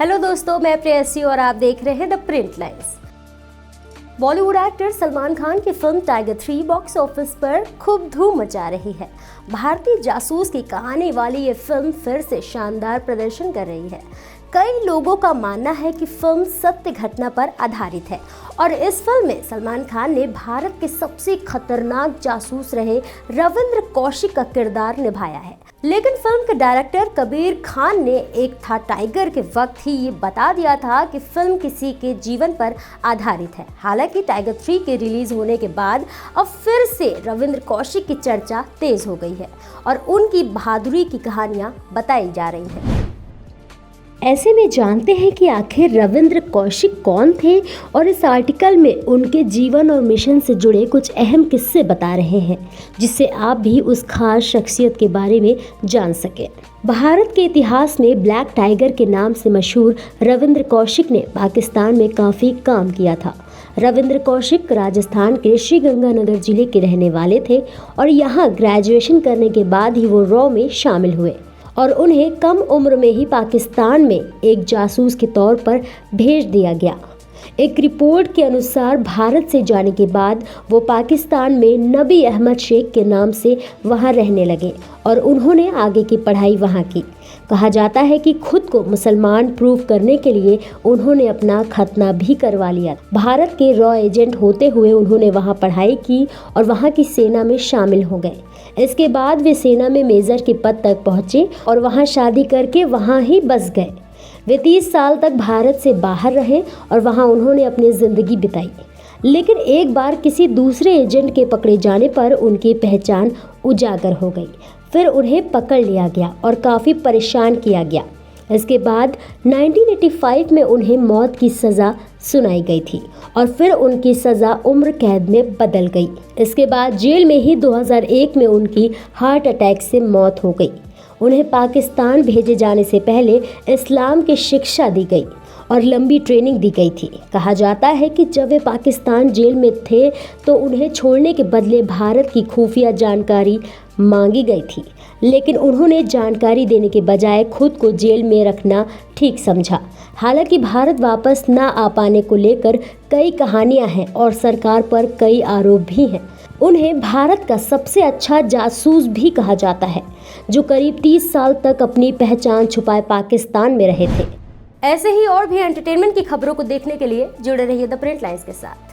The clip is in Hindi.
हेलो दोस्तों, मैं प्रेयसी और आप देख रहे हैं the print lines. Bollywood actor Salman Khan की फिल्म टाइगर 3 बॉक्स ऑफिस पर खूब धूम मचा रही है। भारतीय जासूस की कहानी वाली ये फिल्म फिर से शानदार प्रदर्शन कर रही है। कई लोगों का मानना है कि फिल्म सत्य घटना पर आधारित है और इस फिल्म में सलमान खान ने भारत के सबसे खतरनाक जासूस रहे रविंद्र कौशिक का किरदार निभाया है। लेकिन फिल्म के डायरेक्टर कबीर खान ने एक था टाइगर के वक्त ही ये बता दिया था कि फिल्म किसी के जीवन पर आधारित है। हालांकि टाइगर 3 के रिलीज होने के बाद अब फिर से रविंद्र कौशिक की चर्चा तेज हो गई है और उनकी बहादुरी की कहानियां बताई जा रही हैं। ऐसे में जानते हैं कि आखिर रविंद्र कौशिक कौन थे और इस आर्टिकल में उनके जीवन और मिशन से जुड़े कुछ अहम किस्से बता रहे हैं, जिससे आप भी उस खास शख्सियत के बारे में जान सकें। भारत के इतिहास में ब्लैक टाइगर के नाम से मशहूर रविंद्र कौशिक ने पाकिस्तान में काफ़ी काम किया था। रविंद्र कौशिक राजस्थान के श्रीगंगानगर जिले के रहने वाले थे और यहाँ ग्रेजुएशन करने के बाद ही वो रॉ में शामिल हुए और उन्हें कम उम्र में ही पाकिस्तान में एक जासूस के तौर पर भेज दिया गया। एक रिपोर्ट के अनुसार भारत से जाने के बाद वो पाकिस्तान में नबी अहमद शेख के नाम से वहां रहने लगे और उन्होंने आगे की पढ़ाई वहां की। कहा जाता है कि खुद को मुसलमान प्रूव करने के लिए उन्होंने अपना खतना भी करवा लिया। भारत के रॉ एजेंट होते हुए उन्होंने वहां पढ़ाई की और वहां की सेना में शामिल हो गए। इसके बाद वे सेना में मेजर के पद तक पहुंचे और वहां शादी करके वहां ही बस गए। वे 30 साल तक भारत से बाहर रहे और वहां उन्होंने अपनी ज़िंदगी बिताई। लेकिन एक बार किसी दूसरे एजेंट के पकड़े जाने पर उनकी पहचान उजागर हो गई। फिर उन्हें पकड़ लिया गया और काफ़ी परेशान किया गया। इसके बाद 1985 में उन्हें मौत की सज़ा सुनाई गई थी और फिर उनकी सज़ा उम्र कैद में बदल गई। इसके बाद जेल में ही 2001 में उनकी हार्ट अटैक से मौत हो गई। उन्हें पाकिस्तान भेजे जाने से पहले इस्लाम की शिक्षा दी गई और लंबी ट्रेनिंग दी गई थी। कहा जाता है कि जब वे पाकिस्तान जेल में थे तो उन्हें छोड़ने के बदले भारत की खुफिया जानकारी मांगी गई थी, लेकिन उन्होंने जानकारी देने के बजाय खुद को जेल में रखना ठीक समझा। हालांकि भारत वापस ना आ पाने को लेकर कई कहानियां हैं और सरकार पर कई आरोप भी हैं। उन्हें भारत का सबसे अच्छा जासूस भी कहा जाता है, जो करीब 30 साल तक अपनी पहचान छुपाए पाकिस्तान में रहे थे। ऐसे ही और भी एंटरटेनमेंट की खबरों को देखने के लिए जुड़े रहिए द प्रिंट लाइन्स के साथ।